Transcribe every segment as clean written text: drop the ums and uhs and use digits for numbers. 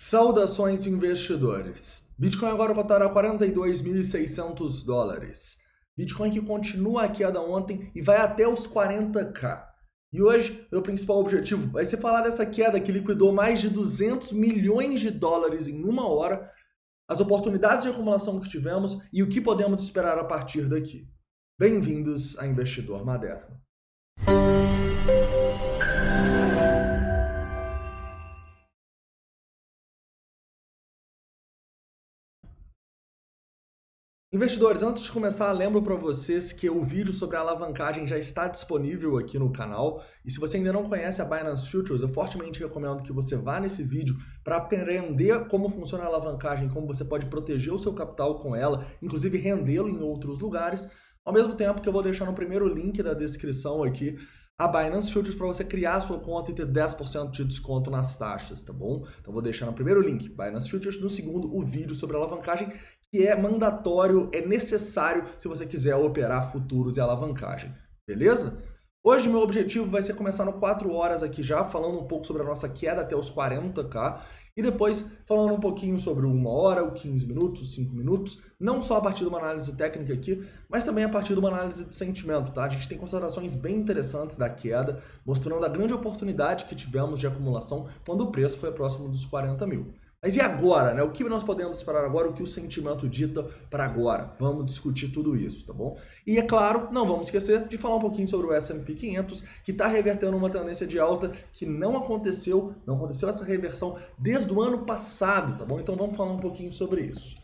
Saudações, investidores. Bitcoin agora cotará $42.600. Bitcoin que continua a queda ontem e vai até os 40k. E hoje, meu principal objetivo vai ser falar dessa queda que liquidou mais de 200 milhões de dólares em uma hora, as oportunidades de acumulação que tivemos e o que podemos esperar a partir daqui. Bem-vindos a Investidor Moderno. Investidores, antes de começar, lembro para vocês que o vídeo sobre a alavancagem já está disponível aqui no canal. E se você ainda não conhece a Binance Futures, eu fortemente recomendo que você vá nesse vídeo para aprender como funciona a alavancagem, como você pode proteger o seu capital com ela, inclusive rendê-lo em outros lugares. Ao mesmo tempo que eu vou deixar no primeiro link da descrição aqui a Binance Futures para você criar a sua conta e ter 10% de desconto nas taxas, tá bom? Então vou deixar no primeiro link, Binance Futures, no segundo o vídeo sobre alavancagem, que é mandatório, é necessário se você quiser operar futuros e alavancagem, beleza? Hoje meu objetivo vai ser começar no 4 horas aqui já, falando um pouco sobre a nossa queda até os 40k, e depois falando um pouquinho sobre 1 hora, o 15 minutos, 5 minutos, não só a partir de uma análise técnica aqui, mas também a partir de uma análise de sentimento, tá? A gente tem considerações bem interessantes da queda, mostrando a grande oportunidade que tivemos de acumulação quando o preço foi próximo dos 40 mil. Mas e agora, né? O que nós podemos esperar agora? O que o sentimento dita para agora? Vamos discutir tudo isso, tá bom? E é claro, não vamos esquecer de falar um pouquinho sobre o S&P 500, que está revertendo uma tendência de alta que não aconteceu essa reversão desde o ano passado, tá bom? Então vamos falar um pouquinho sobre isso.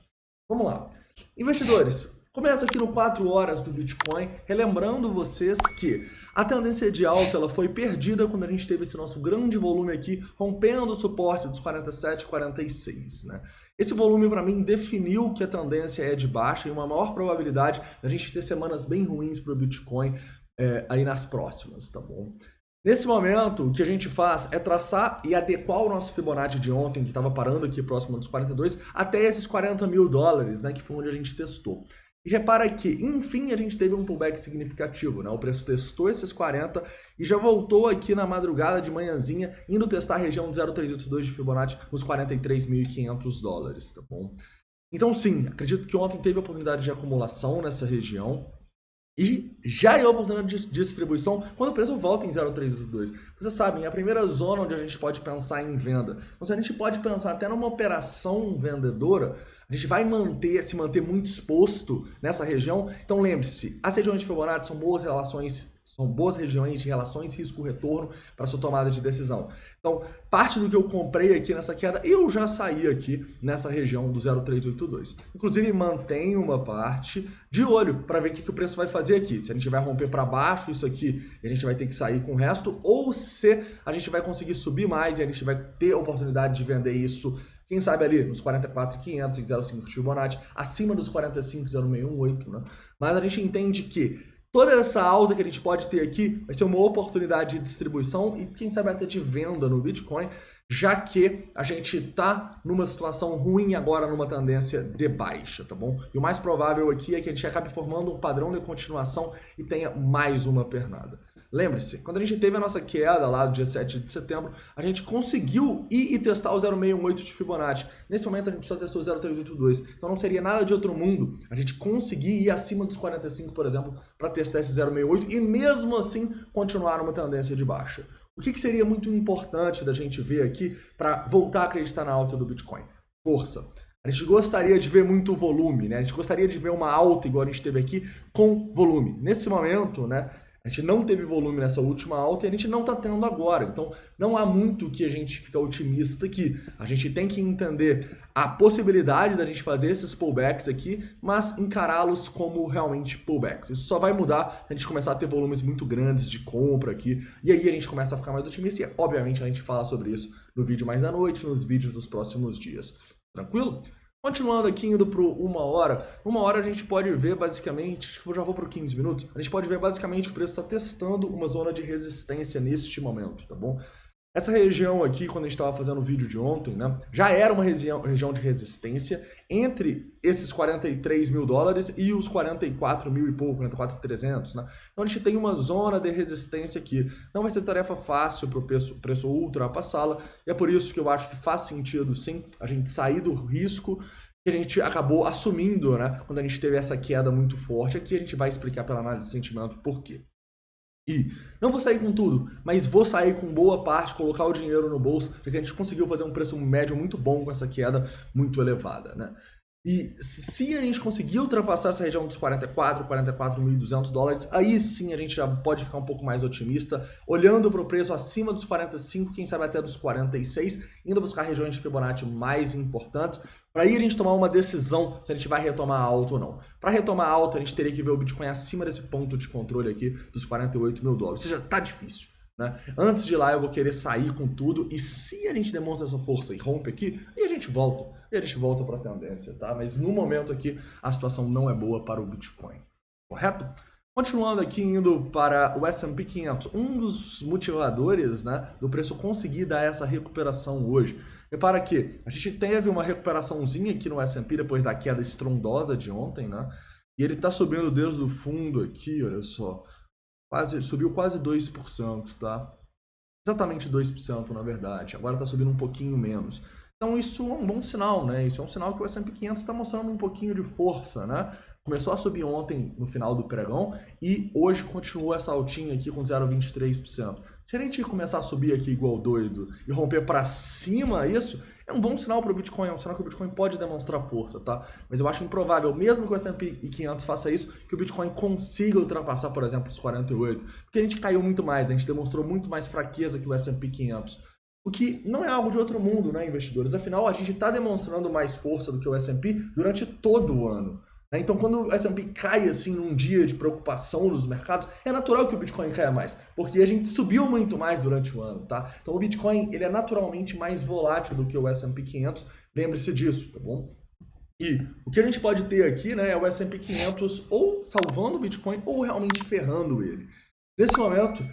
Vamos lá. Investidores, começa aqui no 4 horas do Bitcoin, relembrando vocês que a tendência de alta ela foi perdida quando a gente teve esse nosso grande volume aqui, rompendo o suporte dos 47, 46, né? Esse volume, para mim, definiu que a tendência é de baixa e uma maior probabilidade da gente ter semanas bem ruins para o Bitcoin aí nas próximas, tá bom? Nesse momento, o que a gente faz é traçar e adequar o nosso Fibonacci de ontem, que estava parando aqui próximo dos 42, até esses 40 mil dólares, né, que foi onde a gente testou. E repara que, enfim, a gente teve um pullback significativo, né? O preço testou esses 40 e já voltou aqui na madrugada de manhãzinha, indo testar a região de 0,382 de Fibonacci nos 43.500 dólares, tá bom? Então, sim, acredito que ontem teve a oportunidade de acumulação nessa região e já é a oportunidade de distribuição quando o preço volta em 0,382. Vocês sabem, é a primeira zona onde a gente pode pensar em venda. Então, se a gente pode pensar até numa operação vendedora, a gente vai se manter muito exposto nessa região. Então lembre-se, as regiões de Fibonacci são boas regiões de relações risco-retorno para sua tomada de decisão. Então, parte do que eu comprei aqui nessa queda, eu já saí aqui nessa região do 0,382. Inclusive, mantenho uma parte de olho para ver o que o preço vai fazer aqui. Se a gente vai romper para baixo isso aqui e a gente vai ter que sair com o resto, ou se a gente vai conseguir subir mais e a gente vai ter a oportunidade de vender isso, quem sabe ali nos 44.500 e 0,5 de Fibonacci, acima dos 45,0618, né? Mas a gente entende que toda essa alta que a gente pode ter aqui vai ser uma oportunidade de distribuição e quem sabe até de venda no Bitcoin, já que a gente tá numa situação ruim agora numa tendência de baixa, tá bom? E o mais provável aqui é que a gente acabe formando um padrão de continuação e tenha mais uma pernada. Lembre-se, quando a gente teve a nossa queda lá do dia 7 de setembro, a gente conseguiu ir e testar o 0,618 de Fibonacci. Nesse momento a gente só testou o 0,382. Então não seria nada de outro mundo a gente conseguir ir acima dos 45, por exemplo, para testar esse 0,68 e mesmo assim continuar numa tendência de baixa. O que seria muito importante da gente ver aqui para voltar a acreditar na alta do Bitcoin? Força. A gente gostaria de ver muito volume, né? A gente gostaria de ver uma alta igual a gente teve aqui com volume. Nesse momento, né? A gente não teve volume nessa última alta e a gente não está tendo agora. Então, não há muito que a gente fica otimista aqui. A gente tem que entender a possibilidade da gente fazer esses pullbacks aqui, mas encará-los como realmente pullbacks. Isso só vai mudar se a gente começar a ter volumes muito grandes de compra aqui. E aí a gente começa a ficar mais otimista e, obviamente, a gente fala sobre isso no vídeo mais da noite, nos vídeos dos próximos dias. Tranquilo? Continuando aqui, indo para 1 hora, 1 hora a gente pode ver basicamente, acho que eu já vou para 15 minutos, a gente pode ver basicamente que o preço está testando uma zona de resistência neste momento, tá bom? Essa região aqui, quando a gente estava fazendo o vídeo de ontem, né, já era uma região de resistência entre esses 43 mil dólares e os 44 mil e pouco, 44.300, né? Então a gente tem uma zona de resistência aqui. Não vai ser tarefa fácil para o preço ultrapassá-la, e é por isso que eu acho que faz sentido, sim, a gente sair do risco que a gente acabou assumindo, né, quando a gente teve essa queda muito forte. Aqui a gente vai explicar pela análise de sentimento por quê. E não vou sair com tudo, mas vou sair com boa parte, colocar o dinheiro no bolso, porque a gente conseguiu fazer um preço médio muito bom com essa queda muito elevada, né? E se a gente conseguir ultrapassar essa região dos 44.200 dólares, aí sim a gente já pode ficar um pouco mais otimista, olhando para o preço acima dos 45, quem sabe até dos 46, indo buscar regiões de Fibonacci mais importantes, para aí a gente tomar uma decisão se a gente vai retomar alta ou não. Para retomar alta, a gente teria que ver o Bitcoin acima desse ponto de controle aqui dos 48 mil dólares, ou seja, tá difícil, né? Antes de ir lá eu vou querer sair com tudo, e se a gente demonstra essa força e rompe aqui, aí a gente volta para a tendência, tá? Mas no momento aqui a situação não é boa para o Bitcoin, correto? Continuando aqui, indo para o S&P 500, um dos motivadores, né, do preço conseguir dar essa recuperação hoje. Repara que a gente teve uma recuperaçãozinha aqui no S&P depois da queda estrondosa de ontem, né? E ele está subindo desde o fundo aqui, olha só. Subiu quase 2%, tá? Exatamente 2%, na verdade. Agora está subindo um pouquinho menos. Então isso é um bom sinal, né? Isso é um sinal que o S&P 500 está mostrando um pouquinho de força, né? Começou a subir ontem no final do pregão e hoje continua essa altinha aqui com 0,23%. Se a gente começar a subir aqui igual doido e romper para cima isso, é um bom sinal para o Bitcoin, é um sinal que o Bitcoin pode demonstrar força, tá? Mas eu acho improvável, mesmo que o S&P 500 faça isso, que o Bitcoin consiga ultrapassar, por exemplo, os 48, porque a gente caiu muito mais, a gente demonstrou muito mais fraqueza que o S&P 500. O que não é algo de outro mundo, né, investidores? Afinal, a gente está demonstrando mais força do que o S&P durante todo o ano. Então, quando o S&P cai assim num dia de preocupação nos mercados, é natural que o Bitcoin caia mais, porque a gente subiu muito mais durante o ano, tá? Então, o Bitcoin ele é naturalmente mais volátil do que o S&P 500, lembre-se disso, tá bom? E o que a gente pode ter aqui, né, é o S&P 500 ou salvando o Bitcoin ou realmente ferrando ele. Nesse momento,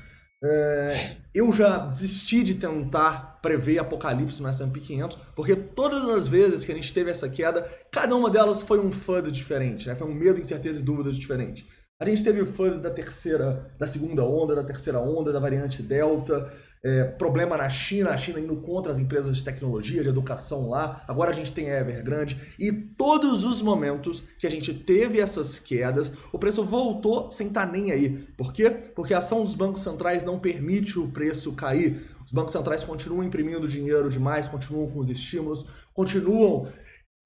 eu já desisti de tentar prever apocalipse no S&P 500, porque todas as vezes que a gente teve essa queda, cada uma delas foi um FUD diferente, né? Foi um medo, incerteza e dúvidas diferente. A gente teve o FUD da segunda onda, da terceira onda, da variante Delta, problema na China, a China indo contra as empresas de tecnologia, de educação lá, agora a gente tem a Evergrande, e todos os momentos que a gente teve essas quedas, o preço voltou sem estar nem aí. Por quê? Porque a ação dos bancos centrais não permite o preço cair. Os bancos centrais continuam imprimindo dinheiro demais, continuam com os estímulos, continuam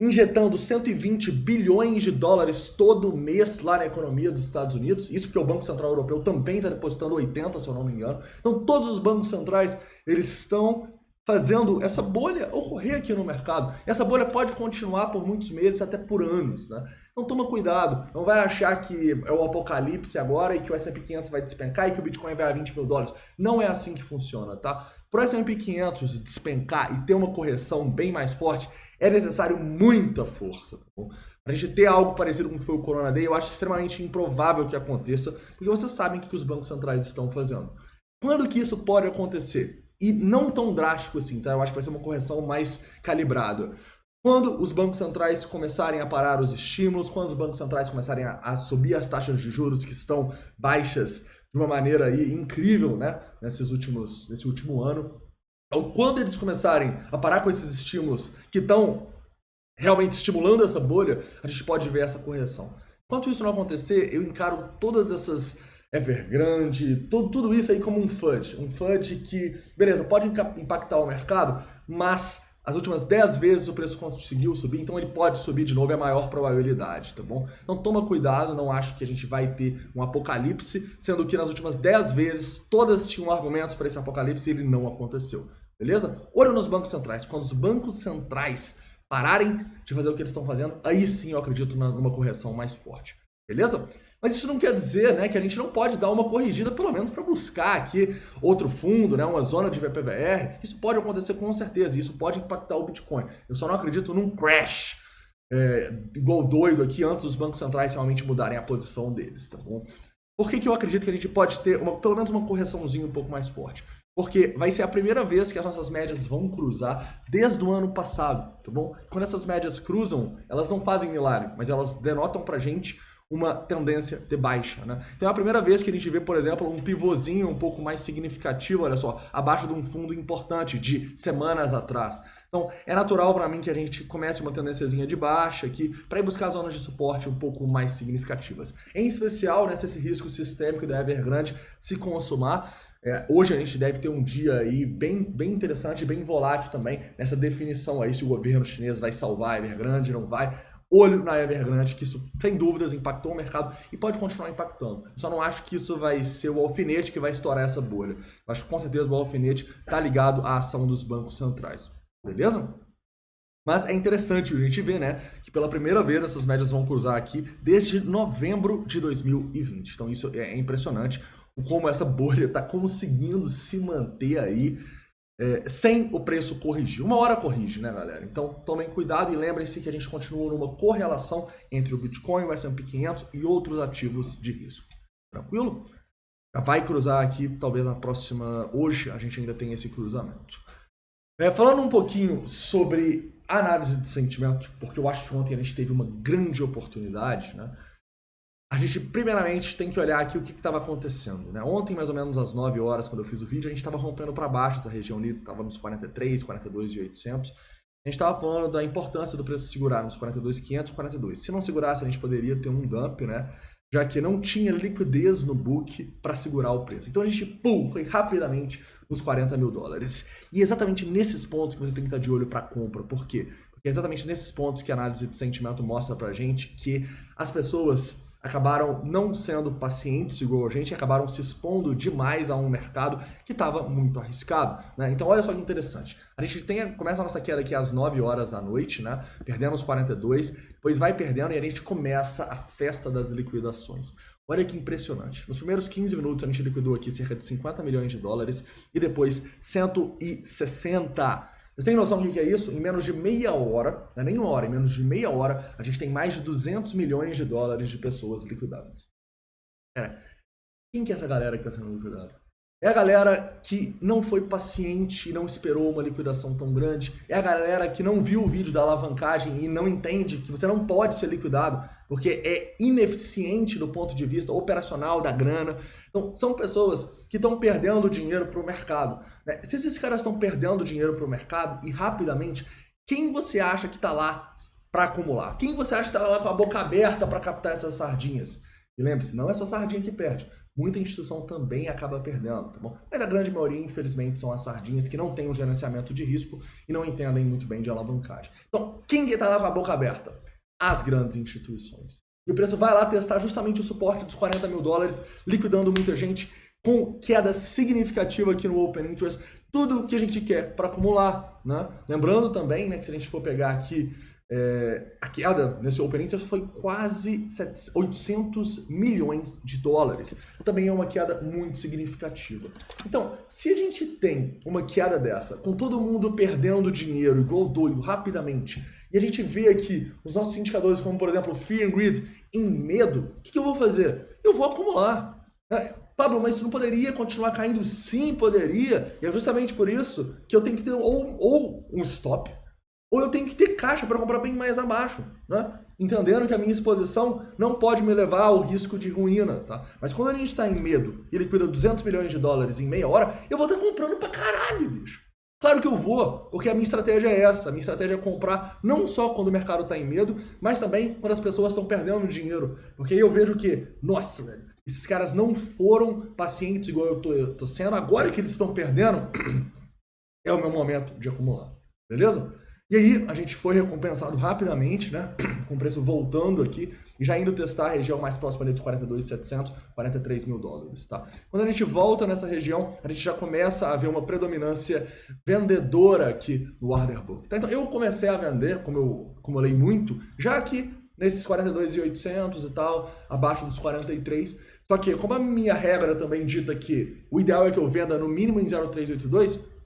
injetando 120 bilhões de dólares todo mês lá na economia dos Estados Unidos, isso porque o Banco Central Europeu também está depositando 80, se eu não me engano. Então todos os bancos centrais, eles estão fazendo essa bolha ocorrer aqui no mercado. Essa bolha pode continuar por muitos meses, até por anos, né? Então toma cuidado, não vai achar que é o apocalipse agora e que o S&P 500 vai despencar e que o Bitcoin vai a 20 mil dólares. Não é assim que funciona, tá? Para o S&P 500 despencar e ter uma correção bem mais forte, é necessário muita força, tá bom? Para a gente ter algo parecido com o que foi o Corona Day, eu acho extremamente improvável que aconteça, porque vocês sabem o que os bancos centrais estão fazendo. Quando que isso pode acontecer? E não tão drástico assim, tá? Eu acho que vai ser uma correção mais calibrada. Quando os bancos centrais começarem a parar os estímulos, quando os bancos centrais começarem a subir as taxas de juros que estão baixas de uma maneira aí incrível, né? Nesse último ano. Então, quando eles começarem a parar com esses estímulos que estão realmente estimulando essa bolha, a gente pode ver essa correção. Enquanto isso não acontecer, eu encaro todas essas Evergrande, tudo isso aí como um FUD. Um FUD que, beleza, pode impactar o mercado, mas as últimas 10 vezes o preço conseguiu subir, então ele pode subir de novo, é a maior probabilidade, tá bom? Então toma cuidado, não acho que a gente vai ter um apocalipse, sendo que nas últimas 10 vezes todas tinham argumentos para esse apocalipse e ele não aconteceu, beleza? Olha nos bancos centrais, quando os bancos centrais pararem de fazer o que eles estão fazendo, aí sim eu acredito numa correção mais forte, beleza? Mas isso não quer dizer, né, que a gente não pode dar uma corrigida, pelo menos para buscar aqui outro fundo, né, uma zona de VPVR. Isso pode acontecer com certeza, e isso pode impactar o Bitcoin. Eu só não acredito num crash igual doido aqui antes dos bancos centrais realmente mudarem a posição deles, tá bom? Por que eu acredito que a gente pode ter pelo menos uma correçãozinha um pouco mais forte? Porque vai ser a primeira vez que as nossas médias vão cruzar desde o ano passado, tá bom? Quando essas médias cruzam, elas não fazem milagre, mas elas denotam pra gente uma tendência de baixa, né? Então é a primeira vez que a gente vê, por exemplo, um pivôzinho um pouco mais significativo, olha só, abaixo de um fundo importante de semanas atrás. Então é natural para mim que a gente comece uma tendênciazinha de baixa aqui para ir buscar zonas de suporte um pouco mais significativas. Em especial, né, se esse risco sistêmico da Evergrande se consumar. Hoje a gente deve ter um dia aí bem interessante, bem volátil também, nessa definição aí se o governo chinês vai salvar a Evergrande, não vai. Olho na Evergrande, que isso, sem dúvidas, impactou o mercado e pode continuar impactando. Eu só não acho que isso vai ser o alfinete que vai estourar essa bolha. Eu acho que com certeza o alfinete está ligado à ação dos bancos centrais. Beleza? Mas é interessante a gente ver, né, que pela primeira vez essas médias vão cruzar aqui desde novembro de 2020. Então isso é impressionante, como essa bolha está conseguindo se manter aí sem o preço corrigir. Uma hora corrige, né, galera? Então tomem cuidado e lembrem-se que a gente continua numa correlação entre o Bitcoin, o S&P 500 e outros ativos de risco. Tranquilo? Vai cruzar aqui, talvez na próxima... Hoje a gente ainda tem esse cruzamento. Falando um pouquinho sobre análise de sentimento, porque eu acho que ontem a gente teve uma grande oportunidade, né? A gente, primeiramente, tem que olhar aqui o que estava acontecendo, né? Ontem, mais ou menos às 9 horas, quando eu fiz o vídeo, a gente estava rompendo para baixo essa região ali, estava nos 43, 42 e 800. A gente estava falando da importância do preço segurar nos 42.500, 42. Se não segurasse, a gente poderia ter um dump, né? Já que não tinha liquidez no book para segurar o preço. Então a gente, foi rapidamente nos 40 mil dólares. E é exatamente nesses pontos que você tem que estar de olho para compra. Por quê? Porque é exatamente nesses pontos que a análise de sentimento mostra para a gente que as pessoas acabaram não sendo pacientes igual a gente, acabaram se expondo demais a um mercado que estava muito arriscado, né? Então olha só que interessante, a gente começa a nossa queda aqui às 9 horas da noite, né? Perdemos 42, depois vai perdendo e a gente começa a festa das liquidações. Olha que impressionante, nos primeiros 15 minutos a gente liquidou aqui cerca de 50 milhões de dólares e depois 160. Vocês têm noção do que é isso? Em menos de meia hora, não é nem uma hora, em menos de meia hora, a gente tem mais de 200 milhões de dólares de pessoas liquidadas. Quem que é essa galera que está sendo liquidada? É a galera que não foi paciente e não esperou uma liquidação tão grande. É a galera que não viu o vídeo da alavancagem e não entende que você não pode ser liquidado porque é ineficiente do ponto de vista operacional da grana. Então, são pessoas que estão perdendo dinheiro para o mercado, né? Se esses caras estão perdendo dinheiro para o mercado e rapidamente, quem você acha que está lá para acumular? Quem você acha que está lá com a boca aberta para captar essas sardinhas? E lembre-se, não é só sardinha que perde. Muita instituição também acaba perdendo, tá bom? Mas a grande maioria, infelizmente, são as sardinhas que não têm um gerenciamento de risco e não entendem muito bem de alavancagem. Então, quem que está lá com a boca aberta? As grandes instituições. E o preço vai lá testar justamente o suporte dos 40 mil dólares, liquidando muita gente, com queda significativa aqui no Open Interest. Tudo o que a gente quer para acumular, né? Lembrando também, né, que se a gente for pegar aqui a queda nesse Open Interest foi quase 800 milhões de dólares. Também é uma queda muito significativa. Então, se a gente tem uma queda dessa, com todo mundo perdendo dinheiro igual doido rapidamente, e a gente vê aqui os nossos indicadores como, por exemplo, Fear and Greed, em medo, o que eu vou fazer? Eu vou acumular. Pablo, mas isso não poderia continuar caindo? Sim, poderia. E é justamente por isso que eu tenho que ter ou um stop, ou eu tenho que ter caixa para comprar bem mais abaixo, né? Entendendo que a minha exposição não pode me levar ao risco de ruína, tá? Mas quando a gente está em medo e liquida 200 milhões de dólares em meia hora, eu vou estar comprando pra caralho, bicho. Claro que eu vou, porque a minha estratégia é essa. A minha estratégia é comprar não só quando o mercado está em medo, mas também quando as pessoas estão perdendo dinheiro. Porque aí eu vejo que, nossa, velho, esses caras não foram pacientes igual eu tô sendo. Agora que eles estão perdendo, é o meu momento de acumular. Beleza? E aí a gente foi recompensado rapidamente, né, com o preço voltando aqui e já indo testar a região mais próxima ali dos 42.700, 43 mil dólares, tá? Quando a gente volta nessa região, a gente já começa a ver uma predominância vendedora aqui no order book, tá? Então eu comecei a vender, como eu acumulei muito, já aqui nesses 42.800 e tal, abaixo dos 43. Só que como a minha regra também dita que o ideal é que eu venda no mínimo em 0,382,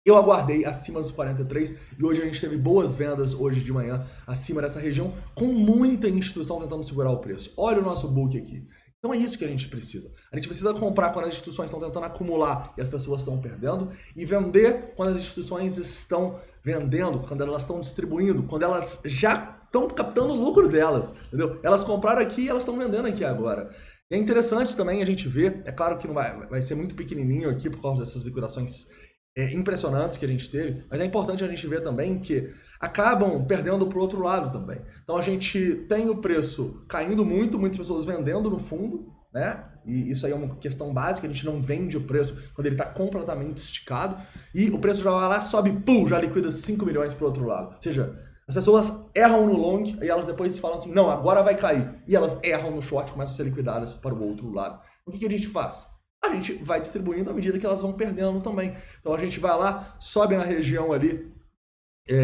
eu aguardei acima dos 43 e hoje a gente teve boas vendas hoje de manhã acima dessa região com muita instituição tentando segurar o preço. Olha o nosso book aqui. Então é isso que a gente precisa. A gente precisa comprar quando as instituições estão tentando acumular e as pessoas estão perdendo, e vender quando as instituições estão vendendo, quando elas estão distribuindo, quando elas já estão captando o lucro delas, entendeu? Elas compraram aqui e elas estão vendendo aqui agora. E é interessante também a gente ver, é claro que não vai ser muito pequenininho aqui por causa dessas liquidações impressionantes que a gente teve, mas é importante a gente ver também que acabam perdendo para o outro lado também. Então a gente tem o preço caindo muito, muitas pessoas vendendo no fundo, né? E isso aí é uma questão básica, a gente não vende o preço quando ele está completamente esticado, e o preço já vai lá, sobe, pum, já liquida 5 milhões para o outro lado. Ou seja, as pessoas erram no long e elas depois falam assim, não, agora vai cair. E elas erram no short, começam a ser liquidadas para o outro lado. O que a gente faz? A gente vai distribuindo à medida que elas vão perdendo também. Então a gente vai lá, sobe na região ali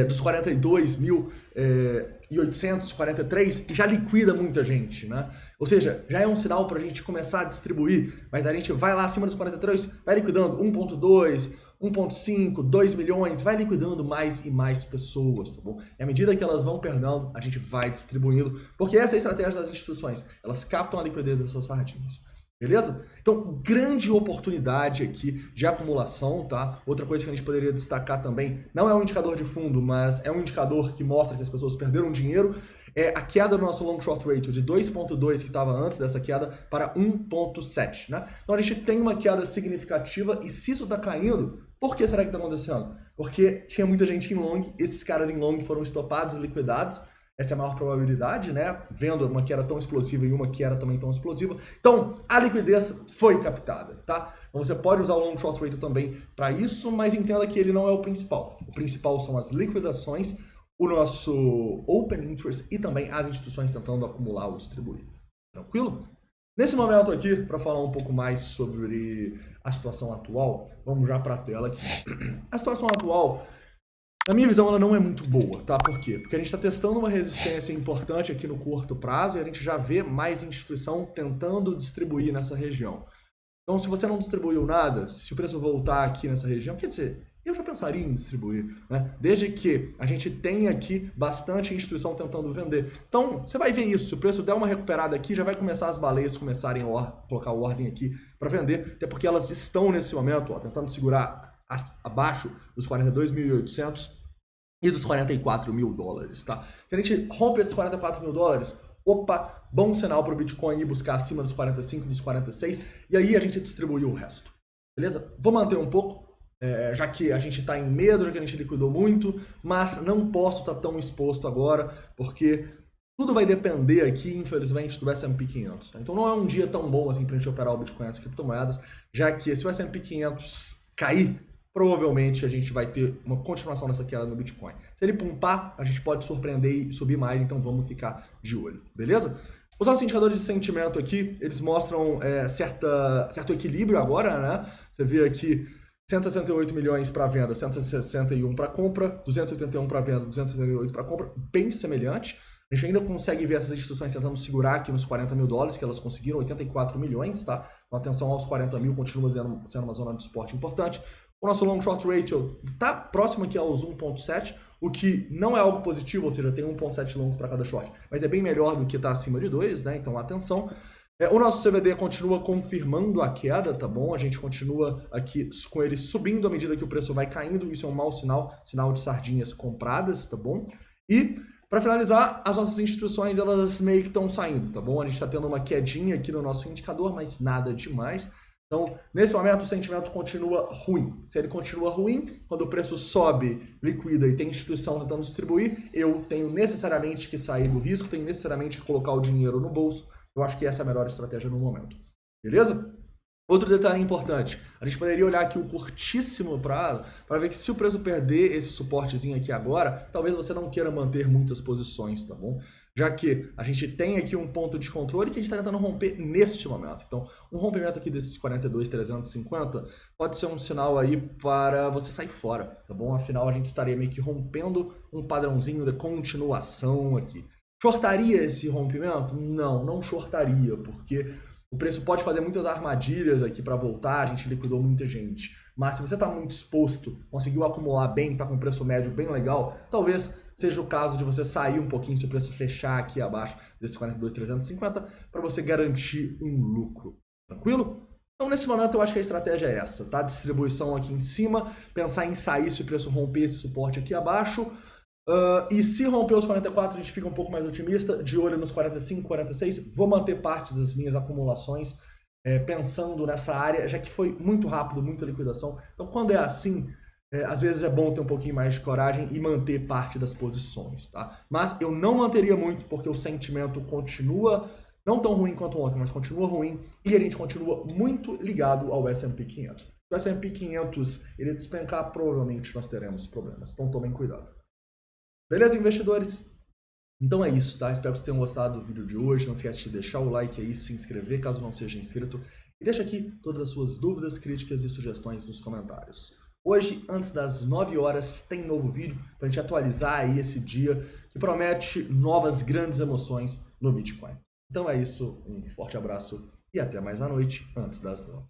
dos 42.800, 43, e já liquida muita gente, né? Ou seja, já é um sinal para a gente começar a distribuir, mas a gente vai lá acima dos 43, vai liquidando 1.2, 1.5, 2 milhões, vai liquidando mais e mais pessoas, tá bom? E à medida que elas vão perdendo, a gente vai distribuindo, porque essa é a estratégia das instituições, elas captam a liquidez dessas sardinhas. Beleza? Então, grande oportunidade aqui de acumulação, tá? Outra coisa que a gente poderia destacar também, não é um indicador de fundo, mas é um indicador que mostra que as pessoas perderam dinheiro, é a queda do nosso long short ratio de 2.2, que estava antes dessa queda, para 1.7, né? Então a gente tem uma queda significativa, e se isso está caindo, por que será que está acontecendo? Porque tinha muita gente em long, esses caras em long foram estopados e liquidados. Essa é a maior probabilidade, né? Vendo uma que era tão explosiva e uma que era também tão explosiva. Então, a liquidez foi captada, tá? Então, você pode usar o long short ratio também para isso, mas entenda que ele não é o principal. O principal são as liquidações, o nosso open interest e também as instituições tentando acumular ou distribuir. Tranquilo? Nesse momento aqui, para falar um pouco mais sobre a situação atual, vamos já para a tela aqui. A situação atual, na minha visão, ela não é muito boa, tá? Por quê? Porque a gente está testando uma resistência importante aqui no curto prazo e a gente já vê mais instituição tentando distribuir nessa região. Então, se você não distribuiu nada, se o preço voltar aqui nessa região, quer dizer, eu já pensaria em distribuir, né? Desde que a gente tenha aqui bastante instituição tentando vender. Então, você vai ver isso. Se o preço der uma recuperada aqui, já vai começar as baleias começarem a colocar ordem aqui para vender, até porque elas estão nesse momento, ó, tentando segurar abaixo dos 42.800 e dos 44 mil dólares, tá? Se a gente rompe esses 44 mil dólares, opa, bom sinal para o Bitcoin ir buscar acima dos 45, dos 46, e aí a gente distribui o resto, beleza? Vou manter um pouco, já que a gente está em medo, já que a gente liquidou muito, mas não posso estar tão exposto agora, porque tudo vai depender aqui, infelizmente, do S&P 500. Tá? Então não é um dia tão bom assim para a gente operar o Bitcoin e as criptomoedas, já que se o S&P 500 cair, provavelmente a gente vai ter uma continuação dessa queda no Bitcoin. Se ele pumpar, a gente pode surpreender e subir mais, então vamos ficar de olho, beleza? Os nossos indicadores de sentimento aqui, eles mostram certo equilíbrio agora, né? Você vê aqui 168 milhões para venda, 161 para compra, 281 para venda, 278 para compra, bem semelhante. A gente ainda consegue ver essas instituições tentando segurar aqui nos 40 mil dólares, que elas conseguiram 84 milhões, tá? Então atenção aos 40 mil, continua sendo uma zona de suporte importante. O nosso long short ratio está próximo aqui aos 1.7, o que não é algo positivo, ou seja, tem 1.7 longos para cada short, mas é bem melhor do que estar acima de 2, né? Então atenção. O nosso CVD continua confirmando a queda, tá bom? A gente continua aqui com ele subindo à medida que o preço vai caindo, isso é um mau sinal, sinal de sardinhas compradas, tá bom? E para finalizar, as nossas instituições, elas meio que estão saindo, tá bom? A gente está tendo uma quedinha aqui no nosso indicador, mas nada demais. Então, nesse momento, o sentimento continua ruim. Se ele continua ruim, quando o preço sobe, liquida e tem instituição tentando distribuir, eu tenho necessariamente que sair do risco, tenho necessariamente que colocar o dinheiro no bolso. Eu acho que essa é a melhor estratégia no momento. Beleza? Outro detalhe importante, a gente poderia olhar aqui o curtíssimo prazo para ver que se o preço perder esse suportezinho aqui agora, talvez você não queira manter muitas posições, tá bom? Já que a gente tem aqui um ponto de controle que a gente está tentando romper neste momento. Então, um rompimento aqui desses 42.350 pode ser um sinal aí para você sair fora, tá bom? Afinal, a gente estaria meio que rompendo um padrãozinho de continuação aqui. Shortaria esse rompimento? Não, não shortaria, porque o preço pode fazer muitas armadilhas aqui para voltar, a gente liquidou muita gente. mas se você está muito exposto, conseguiu acumular bem, está com preço médio bem legal, talvez seja o caso de você sair um pouquinho se o preço fechar aqui abaixo desses 42.350 para você garantir um lucro. Tranquilo? Então, nesse momento, eu acho que a estratégia é essa, tá? Distribuição aqui em cima, pensar em sair se o preço romper esse suporte aqui abaixo. E se romper os 44, a gente fica um pouco mais otimista, de olho nos 45, 46. Vou manter parte das minhas acumulações pensando nessa área, já que foi muito rápido, muita liquidação. Então, quando é assim, às vezes é bom ter um pouquinho mais de coragem e manter parte das posições, tá? Mas eu não manteria muito, porque o sentimento continua não tão ruim quanto ontem, mas continua ruim, e a gente continua muito ligado ao S&P 500. Se o S&P 500 ele despencar, provavelmente nós teremos problemas, então tomem cuidado. Beleza, investidores? Então é isso, tá? Espero que vocês tenham gostado do vídeo de hoje. Não esquece de deixar o like aí, se inscrever caso não seja inscrito. E deixa aqui todas as suas dúvidas, críticas e sugestões nos comentários. Hoje, antes das 9 horas, tem novo vídeo pra gente atualizar aí esse dia que promete novas grandes emoções no Bitcoin. Então é isso, um forte abraço e até mais à noite, antes das 9.